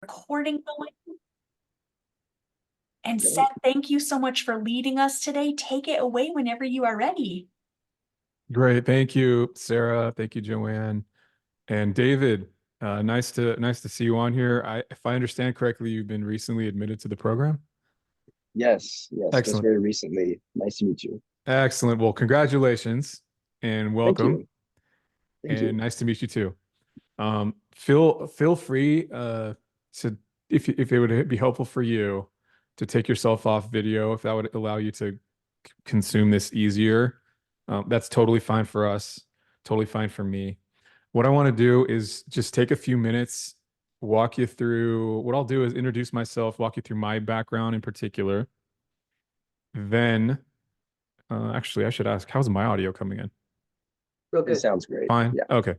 recording going. And Seth, thank you so much for leading us today. Take it away whenever you are ready. Great. Thank you, Sarah. Thank you, Joanne. And David, nice to see you on here. If I understand correctly, you've been recently admitted to the program. Yes, just Excellent. very recently. Nice to meet you. Excellent. Well, congratulations and Thank welcome. you. Thank you. And nice to meet you too. Feel free to if it would be helpful for you to take yourself off video, if that would allow you to consume this easier. That's totally fine for us, totally fine for me. What I want to do is just take a few minutes, walk you through what I'll do is introduce myself, walk you through my background in particular. Then, actually, I should ask, how's my audio coming in? Real good. It sounds great. Fine. Yeah. Okay.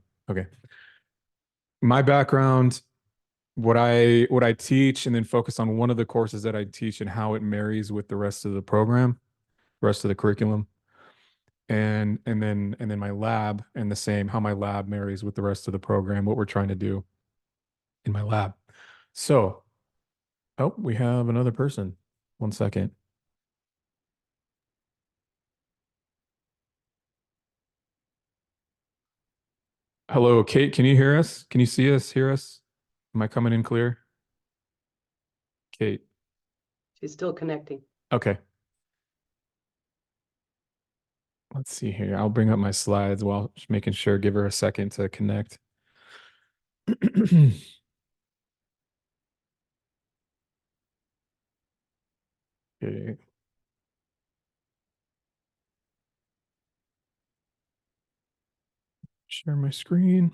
My background, what I teach, and then focus on one of the courses that I teach and how it marries with the rest of the program, rest of the curriculum. And then my lab, and the same, how my lab marries with the rest of the program, what we're trying to do in my lab. So, oh, we have another person. 1 second. Hello, Kate, can you hear us? Can you see us, hear us? Am I coming in clear? Kate. She's still connecting. Okay. Let's see here. I'll bring up my slides while just making sure, give her a second to connect. Okay. Share my screen.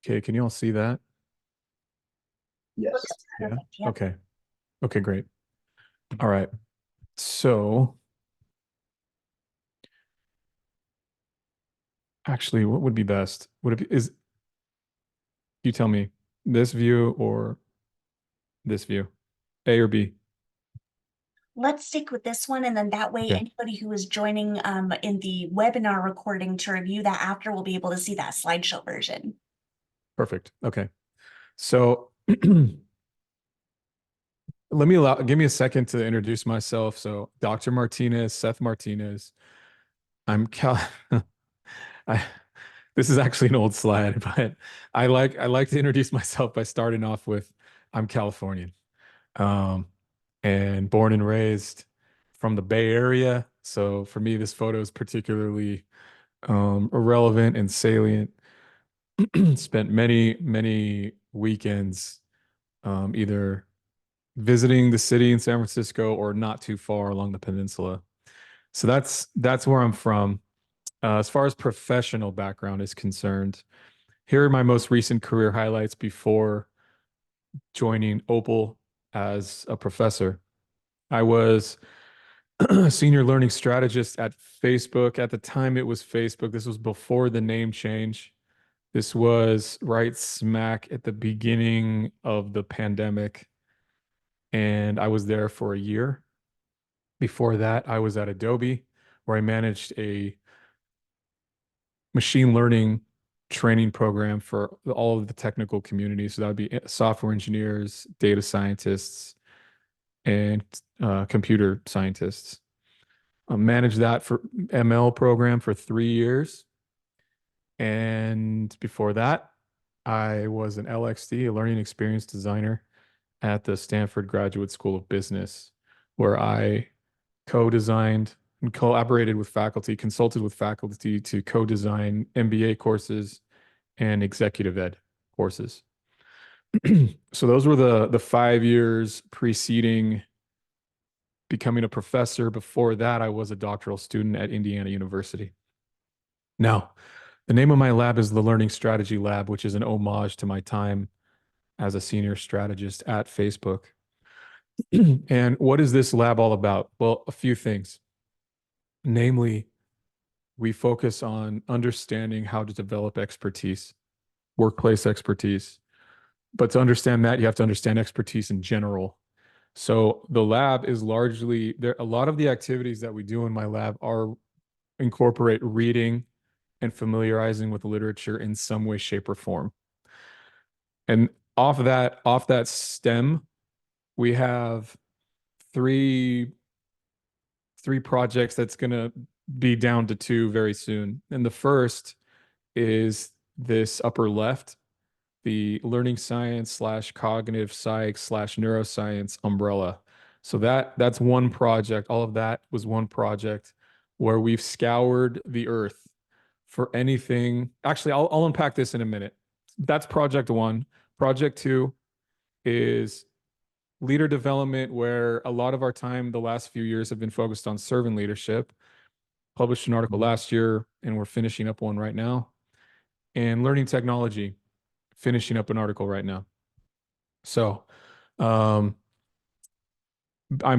Okay, can you all see that? Yes. Yeah. Okay. Okay, great. All right. So actually, what would be best? Would it be, you tell me, this view or this view? A or B? Let's stick with this one, and then that way anybody who is joining in the webinar recording to review that after will be able to see that slideshow version. Perfect. Okay. So give me a second to introduce myself. So Dr. Martinez, Seth Martinez. I'm this is actually an old slide, but I like to introduce myself by starting off with I'm Californian. And born and raised from the Bay Area. So for me, this photo is particularly relevant and salient. Spent many weekends either visiting the city in San Francisco or not too far along the peninsula. So that's where I'm from. As far as professional background is concerned, here are my most recent career highlights before joining OPWL as a professor. I was a senior learning strategist at Facebook. At the time, it was Facebook. This was before the name change. This was right smack at the beginning of the pandemic. And I was there for a year. Before that, I was at Adobe, where I managed a machine learning training program for all of the technical community. So that would be software engineers, data scientists, and computer scientists. I managed that for ML program for 3 years. And before that, I was an LXD, a learning experience designer at the Stanford Graduate School of Business, where I co-designed and collaborated with faculty, consulted with faculty to co-design MBA courses and executive ed courses. So those were the 5 years preceding becoming a professor. Before that, I was a doctoral student at Indiana University. Now, the name of my lab is the Learning Strategy Lab, which is an homage to my time as a senior strategist at Facebook. And what is this lab all about? Well, a few things. Namely, we focus on understanding how to develop expertise, workplace expertise. But to understand that, you have to understand expertise in general. So the lab is largely there. A lot of the activities that we do in my lab are incorporate reading, and familiarizing with literature in some way, shape, or form. And off that stem, we have three projects that's going to be down to two very soon. And the first is this upper left, the learning science slash cognitive psych slash neuroscience umbrella. So that's one project. All of that was one project where we've scoured the earth for anything. Actually, I'll unpack this in a minute. That's project one. Project two is leader development, where a lot of our time the last few years have been focused on servant leadership. Published an article last year, and we're finishing up one right now. And learning technology, finishing up an article right now. So I'm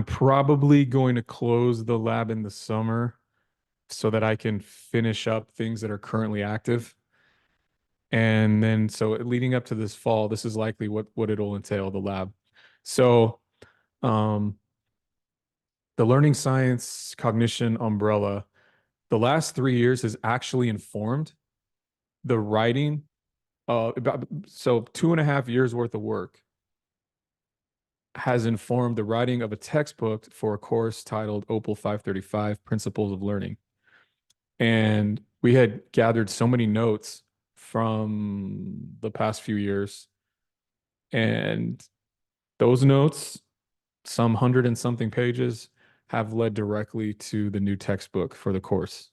probably going to close the lab in the summer so that I can finish up things that are currently active. And then, so leading up to this fall, this is likely what it'll entail, the lab. So the learning science cognition umbrella, the last 3 years has actually informed the writing so 2.5 years worth of work has informed the writing of a textbook for a course titled OPWL 535 Principles of Learning. And we had gathered so many notes from the past few years, and those notes, some 100 and something pages, have led directly to the new textbook for the course.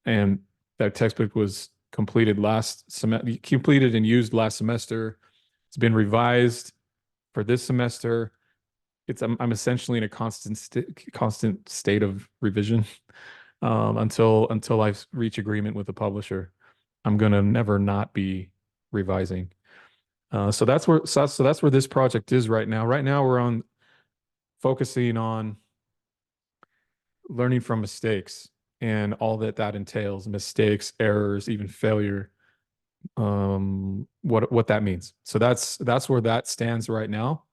And that textbook was completed and used last semester. It's been revised for this semester. I'm essentially in a constant state of revision until I reach agreement with the publisher. I'm gonna never not be revising. So that's where this project is right now. Right now we're focusing on learning from mistakes and all that entails: mistakes, errors, even failure. What that means. So that's where that stands right now.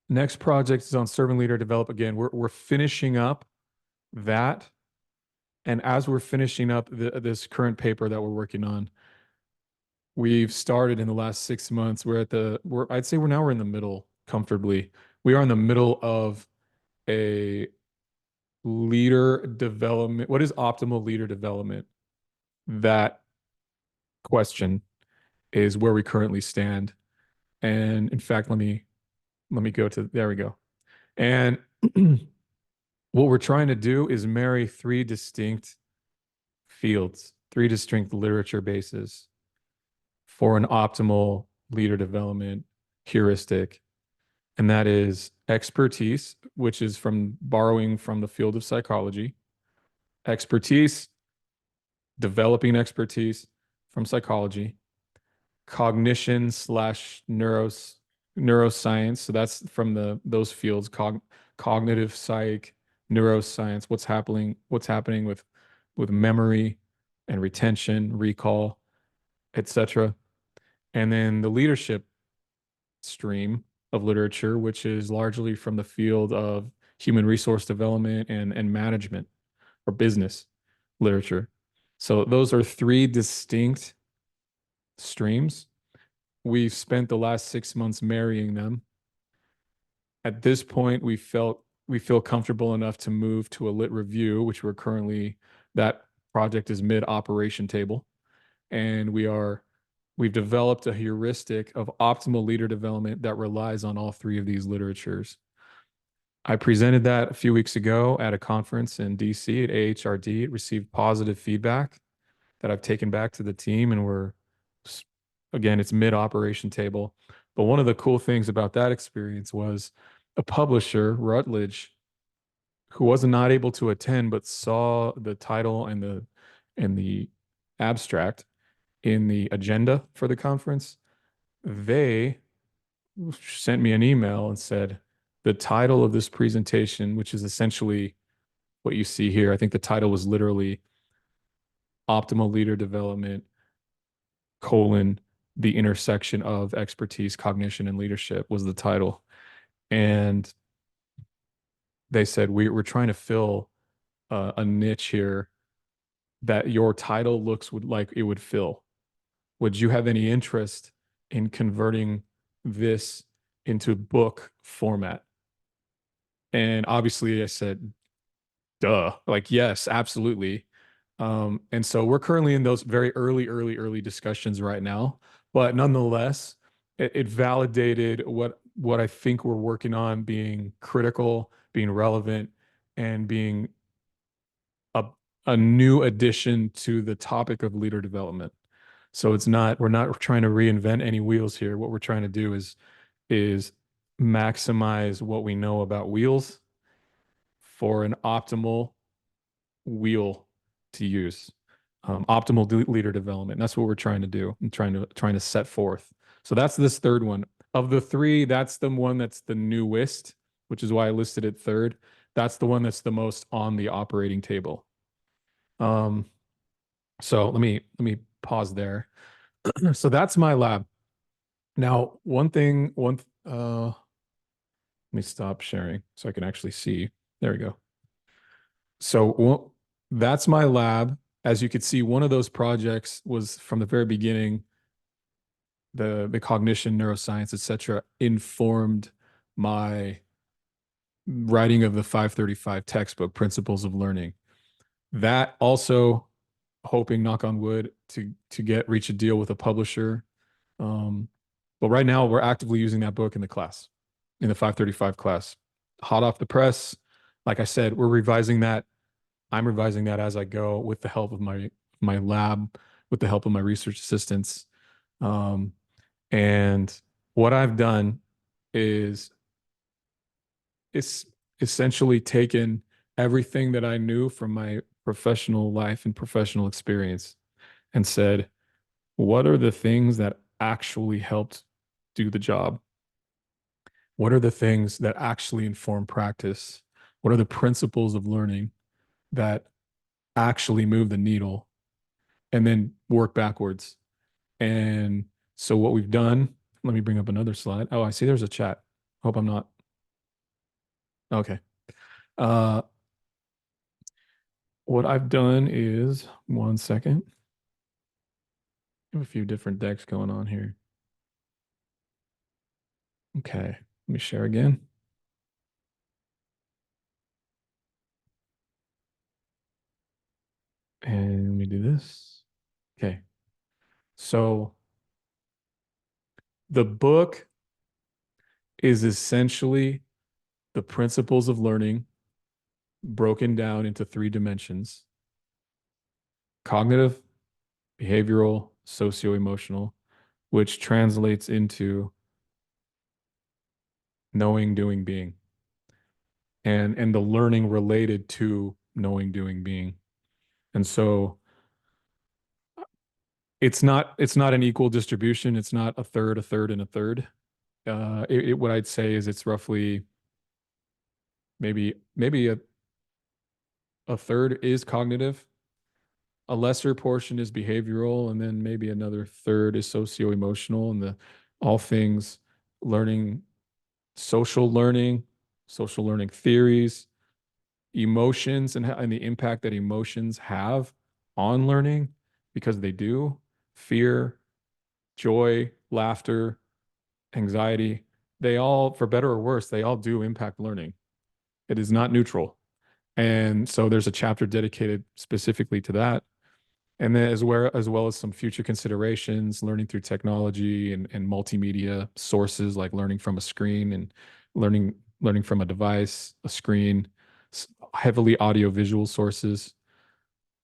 Next project is on servant leader develop. Again, we're finishing up that, and as we're finishing up this current paper that we're working on, we've started in the last 6 months. I'd say we're in the middle comfortably. We are in the middle of a leader development. What is optimal leader development? That question is where we currently stand. And in fact, let me go to, there we go. And what we're trying to do is marry three distinct fields, three distinct literature bases for an optimal leader development heuristic. And that is expertise, which is borrowing from the field of psychology. Expertise, developing expertise from psychology. Cognition slash neuroscience. So that's from those fields: cognitive psych, neuroscience. What's happening with memory and retention, recall, etc. And then the leadership stream of literature, which is largely from the field of human resource development and management or business literature. So those are three distinct streams. We've spent the last 6 months marrying them. At this point, we feel comfortable enough to move to a lit review, which that project is mid-operation table. And we've developed a heuristic of optimal leader development that relies on all three of these literatures. I presented that a few weeks ago at a conference in DC at AHRD. It received positive feedback that I've taken back to the team, and again, it's mid-operation table. But one of the cool things about that experience was a publisher, Routledge, who was not able to attend but saw the title and the abstract in the agenda for the conference. They sent me an email and said, the title of this presentation, which is essentially what you see here, I think the title was literally Optimal Leader Development, the intersection of expertise, cognition, and leadership, was the title. And they said, we're trying to fill a niche here that your title would like it would fill. Would you have any interest in converting this into book format? And obviously I said, duh, like, yes, absolutely. And so we're currently in those very early discussions right now, but nonetheless, it validated what I think we're working on being critical, being relevant, and being a, a new addition to the topic of leader development. So we're not trying to reinvent any wheels here. What we're trying to do is maximize what we know about wheels for an optimal wheel to use. Optimal leader development. That's what we're trying to do and trying to set forth. So that's this third one. Of the three, that's the one that's the newest, which is why I listed it third. That's the one that's the most on the operating table. So let me pause there. So that's my lab. Now, let me stop sharing so I can actually see. There we go. So that's my lab. As you could see, one of those projects was from the very beginning, the cognition, neuroscience, etc., informed my writing of the 535 textbook, Principles of Learning. That also hoping, knock on wood, to reach a deal with a publisher. But right now we're actively using that book in the class, in the 535 class. Hot off the press. Like I said, we're revising that. I'm revising that as I go with the help of my lab, with the help of my research assistants. And what I've done is it's essentially taken everything that I knew from my professional life and professional experience and said, what are the things that actually helped do the job? What are the things that actually inform practice? What are the principles of learning that actually move the needle? And then work backwards. And so what we've done, let me bring up another slide. Oh, I see there's a chat. Hope I'm not. Okay. What I've done is, one second. I have a few different decks going on here. Okay, let me share again. And let me do this. Okay. So the book is essentially the principles of learning broken down into 3 dimensions: cognitive, behavioral, socio-emotional, which translates into knowing, doing, being, and the learning related to knowing, doing, being. And so it's not an equal distribution. It's not a third, and a third. What I'd say is it's roughly maybe a third is cognitive, a lesser portion is behavioral, and then maybe another third is socio-emotional, and all things learning, social learning theories, emotions, and the impact that emotions have on learning, because they do. Fear, joy, laughter, anxiety, they all, for better or worse, they all do impact learning. It is not neutral. And so there's a chapter dedicated specifically to that. And then as well as some future considerations, learning through technology and multimedia sources, like learning from a screen and learning from a device, a screen, heavily audio-visual sources.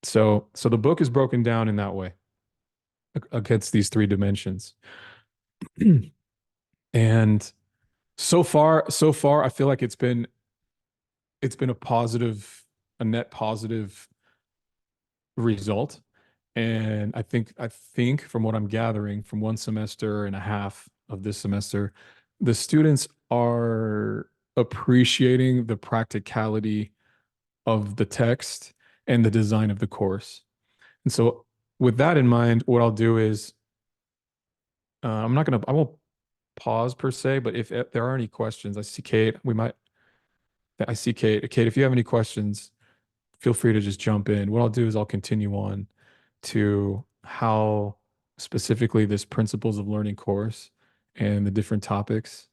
So the book is broken down in that way against these 3 dimensions. And so far, I feel like it's been a net positive result. And I think from what I'm gathering from 1 semester and a half of this semester, the students are appreciating the practicality of the text and the design of the course. And so with that in mind, what I'll do is I won't pause per se, but if there are any questions, I see Kate, Kate, if you have any questions, feel free to just jump in. What I'll do is I'll continue on to how specifically this principles of learning course and the different topics,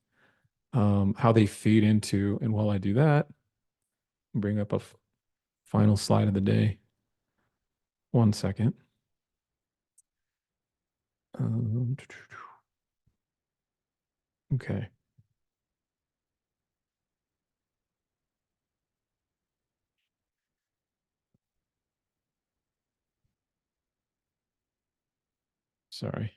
how they feed into. And while I do that, bring up a final slide of the day. 1 second. Okay. Sorry.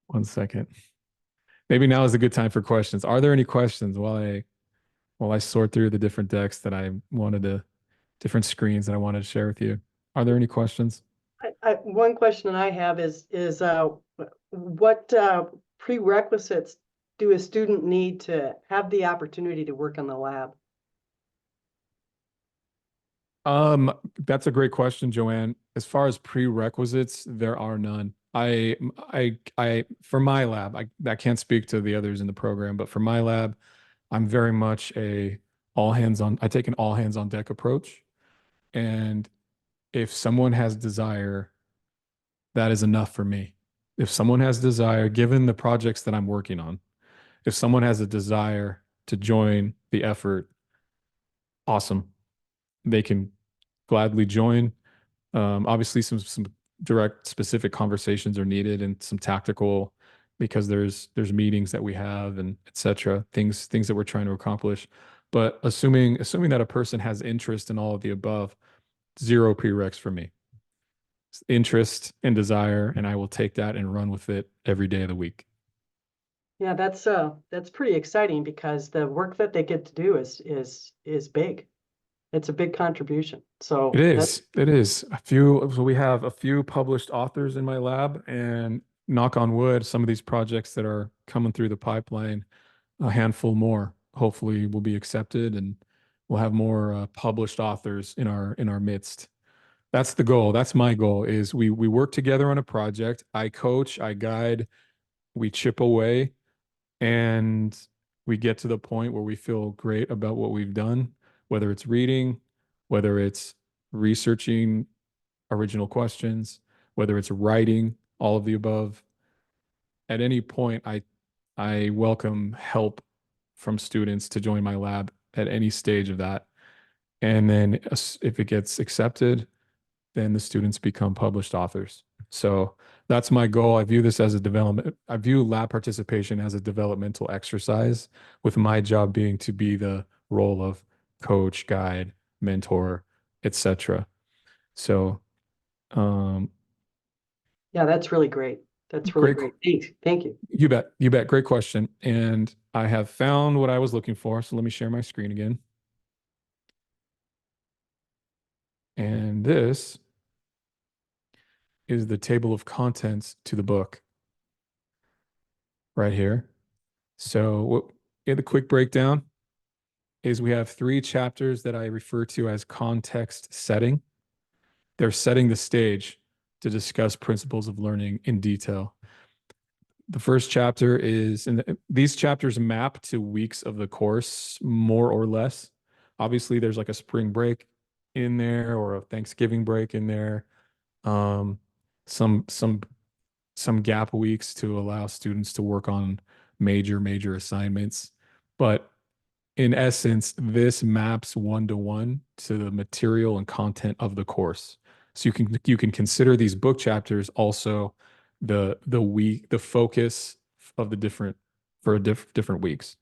One second. Maybe now is a good time for questions. Are there any questions while I sort through the different decks that I wanted to, different screens that I wanted to share with you? Are there any questions? One question I have is what prerequisites do a student need to have the opportunity to work on the lab? That's a great question, Joanne. As far as prerequisites, there are none. For my lab, I can't speak to the others in the program, but for my lab, I'm very much I take an all hands on deck approach. And if someone has desire, that is enough for me. If someone has desire, given the projects that I'm working on, if someone has a desire to join the effort, awesome. They can gladly join. Obviously, some direct, specific conversations are needed, and some tactical, because there's meetings that we have and etc. Things that we're trying to accomplish. But assuming that a person has interest in all of the above, zero prereqs for me. Interest and desire, and I will take that and run with it every day of the week. Yeah, that's pretty exciting because the work that they get to do is big. It's a big contribution. So It is. So we have a few published authors in my lab, and knock on wood, some of these projects that are coming through the pipeline, a handful more, hopefully will be accepted, and we'll have more published authors in our midst. That's the goal. That's my goal, is we work together on a project. I coach, I guide, we chip away, and we get to the point where we feel great about what we've done, whether it's reading, whether it's researching original questions, whether it's writing, all of the above. At any point, I welcome help from students to join my lab at any stage of that. And then if it gets accepted, then the students become published authors. So that's my goal. I view lab participation as a developmental exercise, with my job being to be the role of coach, guide, mentor, etc. So, yeah, that's really great. That's really great. Thanks. Thank you. You bet. Great question. And I have found what I was looking for. So let me share my screen again. And this is the table of contents to the book right here. So the quick breakdown is we have 3 chapters that I refer to as context setting. They're setting the stage to discuss principles of learning in detail. The first chapter is, these chapters map to weeks of the course, more or less. Obviously, there's like a spring break in there or a Thanksgiving break in there. Some gap weeks to allow students to work on major assignments. But in essence, this maps one-to-one to the material and content of the course. So you can consider these book chapters also the focus of the different weeks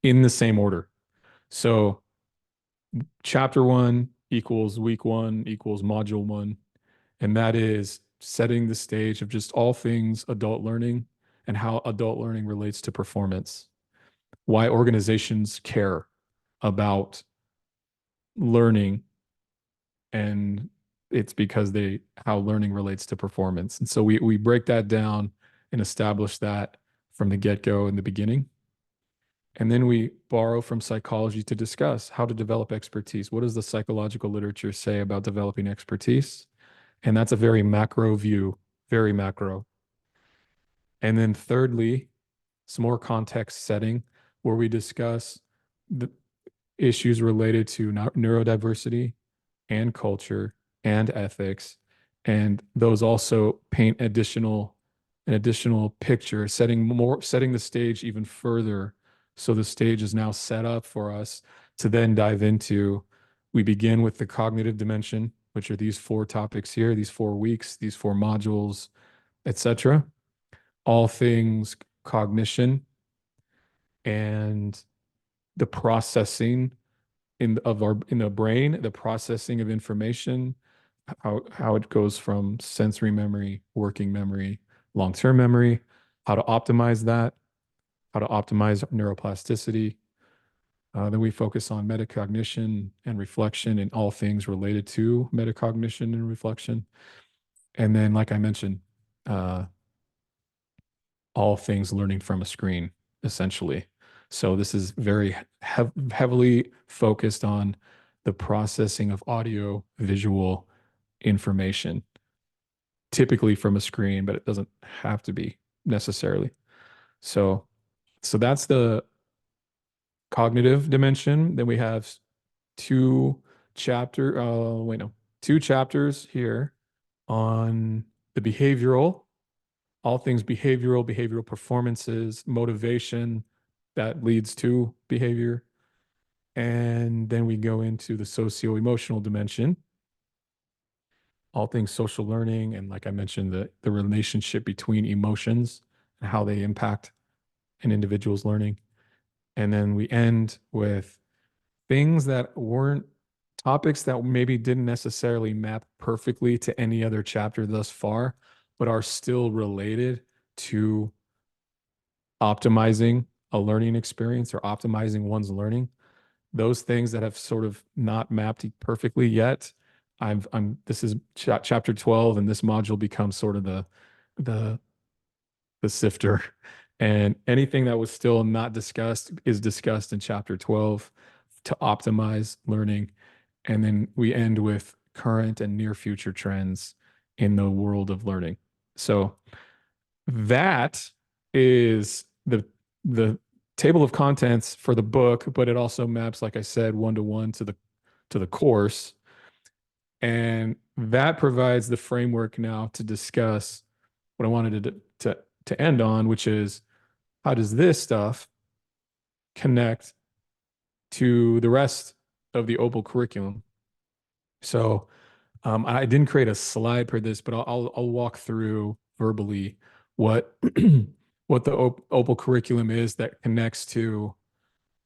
in the same order. So chapter 1 equals week 1 equals module 1, and that is setting the stage of just all things adult learning and how adult learning relates to performance. Why organizations care about learning, and it's because how learning relates to performance. And so we break that down and establish that from the get-go in the beginning. And then we borrow from psychology to discuss how to develop expertise. What does the psychological literature say about developing expertise? And that's a very macro view, very macro. And then thirdly, some more context setting where we discuss the issues related to neurodiversity and culture and ethics. And those also paint an additional picture, setting the stage even further. So the stage is now set up for us to then dive into. We begin with the cognitive dimension, which are these 4 topics here, these 4 weeks, these 4 modules, etc. All things cognition and the processing in the brain, the processing of information, how it goes from sensory memory, working memory, long-term memory, how to optimize that, how to optimize neuroplasticity. Then we focus on metacognition and reflection and all things related to metacognition and reflection. And then, like I mentioned, all things learning from a screen, essentially. So this is very heavily focused on the processing of audio visual information, typically from a screen, but it doesn't have to be necessarily. So that's the cognitive dimension. Then we have 2 chapters here on the behavioral, all things behavioral performances, motivation that leads to behavior. And then we go into the socio-emotional dimension, all things social learning. And like I mentioned, the relationship between emotions and how they impact an individual's learning. And then we end with things that weren't topics that maybe didn't necessarily map perfectly to any other chapter thus far, but are still related to optimizing a learning experience or optimizing one's learning. Those things that have sort of not mapped perfectly yet. This is chapter 12, and this module becomes sort of the sifter. And anything that was still not discussed is discussed in chapter 12 to optimize learning. And then we end with current and near future trends in the world of learning. So that is the table of contents for the book, but it also maps, like I said, 1-to-1 to the course. And that provides the framework now to discuss what I wanted to end on, which is how does this stuff connect to the rest of the OPWL curriculum? So I didn't create a slide for this, but I'll walk through verbally what what the OPWL curriculum is that connects to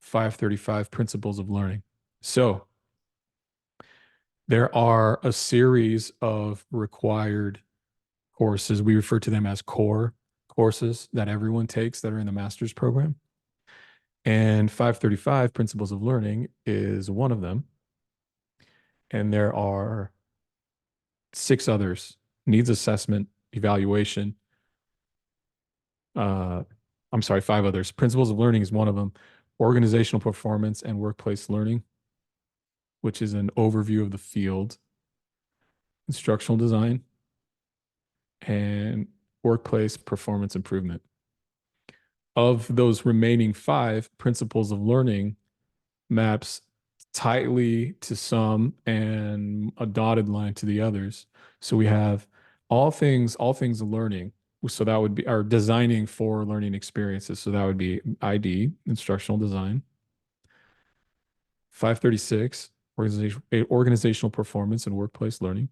535 principles of learning. So there are a series of required courses. We refer to them as core courses that everyone takes that are in the master's program. And 535 principles of learning is one of them. And there are 6 others: needs assessment, evaluation. I'm sorry, 5 others. Principles of learning is one of them. Organizational performance and workplace learning, which is an overview of the field. Instructional design and workplace performance improvement. Of those remaining 5, principles of learning maps tightly to some and a dotted line to the others. So we have all things learning. So that would be our designing for learning experiences. So that would be ID, instructional design. 536, organizational performance and workplace learning.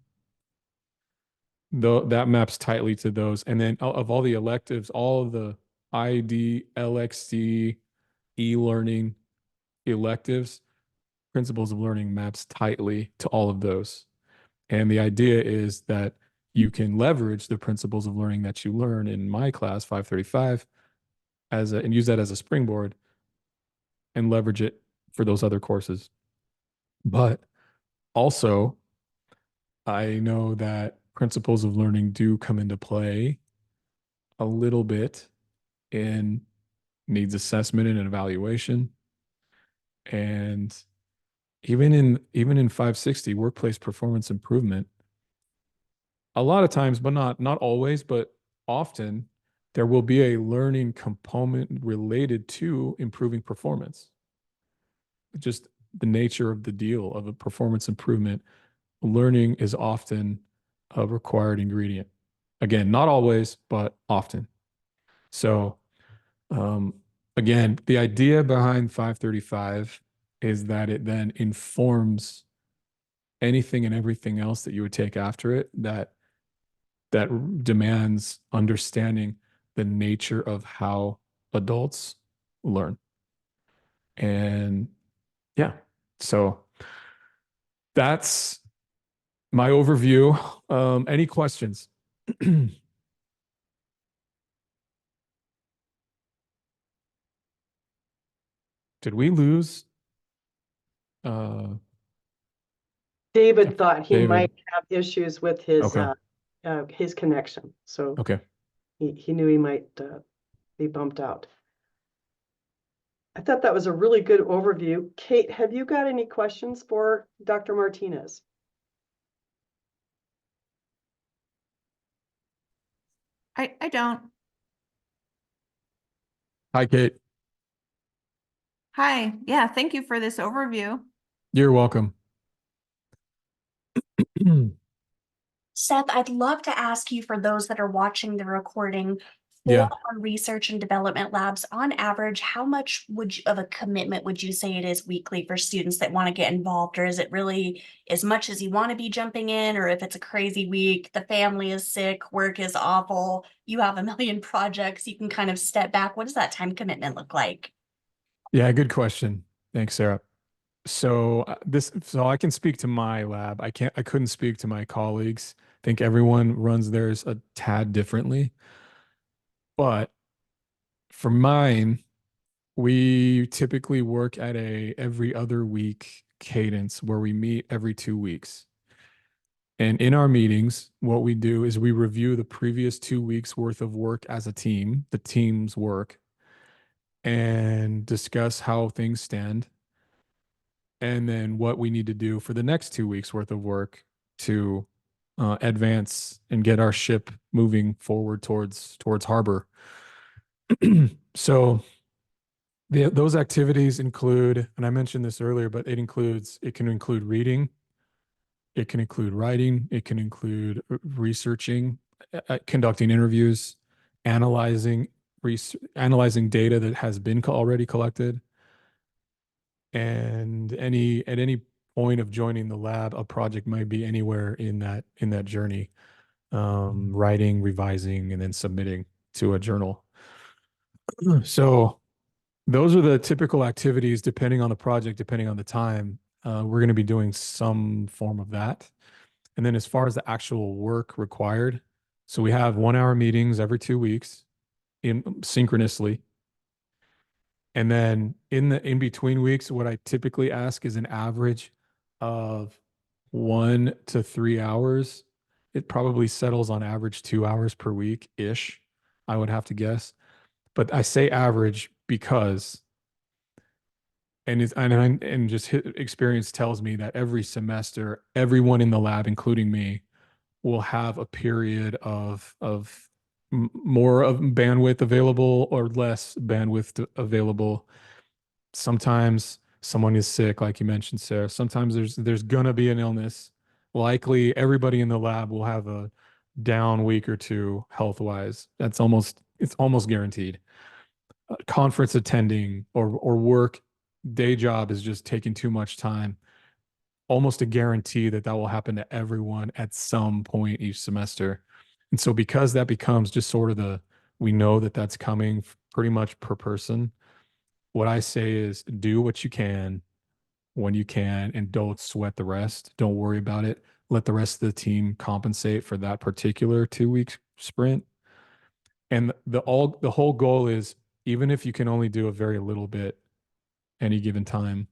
That maps tightly to those. And then of all the electives, all of the ID, LXD, e-learning electives, principles of learning maps tightly to all of those. And the idea is that you can leverage the principles of learning that you learn in my class, 535, and use that as a springboard and leverage it for those other courses. But also, I know that principles of learning do come into play a little bit in needs assessment and evaluation. And even in 560, workplace performance improvement, a lot of times, but not always, but often, there will be a learning component related to improving performance. Just the nature of the deal of a performance improvement, learning is often a required ingredient. Again, not always, but often. So, again, the idea behind 535 is that it then informs anything and everything else that you would take after it that demands understanding the nature of how adults learn. And yeah, so that's my overview. Any questions? Did we lose? David thought he David. might have issues with his connection, so Okay. he knew he might be bumped out. I thought that was a really good overview. Kate, have you got any questions for Dr. Martinez? I don't. Hi, Kate. Hi. Yeah, thank you for this overview. You're welcome. Seth, I'd love to ask you, for those that are watching the recording, Yeah. on research and development labs, on average, how much of a commitment would you say it is weekly for students that want to get involved? Or is it really as much as you want to be jumping in? Or if it's a crazy week, the family is sick, work is awful, you have a million projects, you can kind of step back. What does that time commitment look like? Yeah, good question. Thanks, Sarah. So so I can speak to my lab. I couldn't speak to my colleagues. I think everyone runs theirs a tad differently. But for mine, we typically work at a every other week cadence where we meet every 2 weeks. And in our meetings, what we do is we review the previous 2 weeks worth of work as a team, the team's work, and discuss how things stand, and then what we need to do for the next 2 weeks worth of work to advance and get our ship moving forward towards harbor. So those activities include, and I mentioned this earlier, but it can include reading, it can include writing, it can include researching, conducting interviews, analyzing data that has been already collected. And at any point of joining the lab, a project might be anywhere in that journey, writing, revising, and then submitting to a journal. So those are the typical activities, depending on the project, depending on the time. We're going to be doing some form of that. And then as far as the actual work required, so we have 1-hour meetings every 2 weeks synchronously. And then in between weeks, what I typically ask is an average of 1 to 3 hours. It probably settles on average 2 hours per week-ish, I would have to guess. But I say average because, and just experience tells me that every semester, everyone in the lab, including me, will have a period of more of bandwidth available or less bandwidth available. Sometimes someone is sick, like you mentioned, Sarah. Sometimes there's gonna be an illness. Likely everybody in the lab will have a down week or two health-wise. It's almost guaranteed. Conference attending or work, day job is just taking too much time. Almost a guarantee that will happen to everyone at some point each semester. And so because that becomes just sort of we know that that's coming pretty much per person, what I say is do what you can when you can and don't sweat the rest. Don't worry about it. Let the rest of the team compensate for that particular 2 week sprint. And the whole goal is, even if you can only do a very little bit any given time,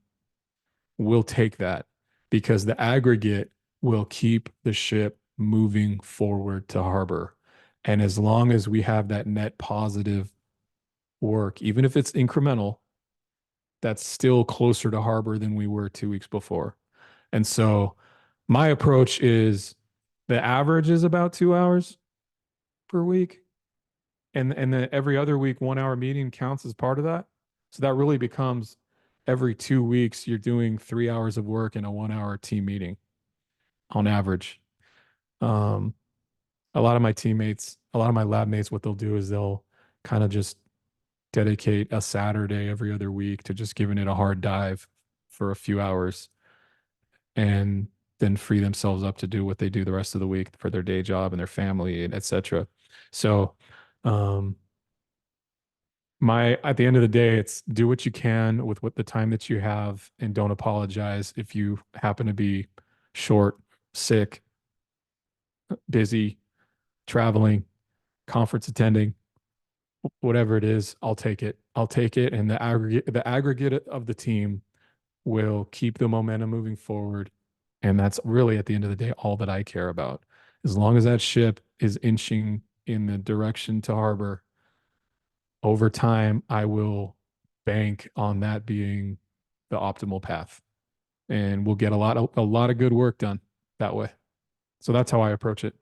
we'll take that, because the aggregate will keep the ship moving forward to harbor. And as long as we have that net positive work, even if it's incremental, that's still closer to harbor than we were 2 weeks before. And so my approach is The average is about 2 hours per week. And then every other week, 1 hour meeting counts as part of that. So that really becomes every 2 weeks, you're doing 3 hours of work in a 1 hour team meeting on average. A lot of my teammates, a lot of my lab mates, what they'll do is they'll kind of just dedicate a Saturday every other week to just giving it a hard dive for a few hours and then free themselves up to do what they do the rest of the week for their day job and their family and etc. So, at the end of the day, it's do what you can with what the time that you have and don't apologize if you happen to be short, sick, busy, traveling, conference attending, whatever it is. I'll take it. I'll take it. And the aggregate of the team will keep the momentum moving forward. And that's really at the end of the day, all that I care about. As long as that ship is inching in the direction to harbor, over time, I will bank on that being the optimal path. And we'll get a lot of good work done that way. So that's how I approach it.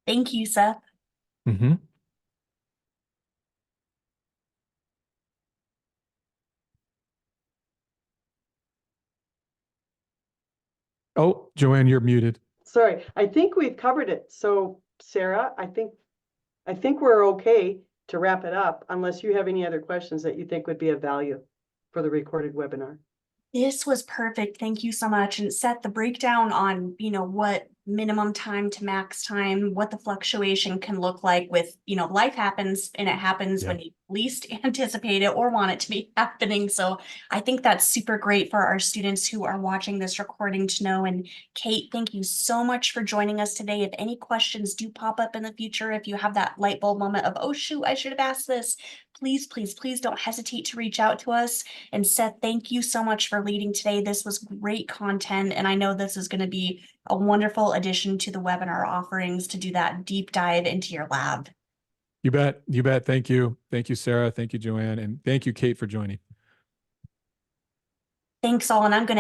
Thank you, Seth. Mm-hmm. Oh, Joanne, you're muted. Sorry, I think we've covered it. So Sarah, I think we're okay to wrap it up unless you have any other questions that you think would be of value for the recorded webinar. This was perfect. Thank you so much. And Seth, the breakdown on, what minimum time to max time, what the fluctuation can look like with, life happens and it happens when you least anticipate it or want it to be happening. So I think that's super great for our students who are watching this recording to know. And Kate, thank you so much for joining us today. If any questions do pop up in the future, if you have that light bulb moment of, oh shoot, I should have asked this, please, please, please don't hesitate to reach out to us. And Seth, thank you so much for leading today. This was great content. And I know this is going to be a wonderful addition to the webinar offerings to do that deep dive into your lab. You bet. You bet. Thank you. Thank you, Sarah. Thank you, Joanne. And thank you, Kate, for joining. Thanks all. And I'm going to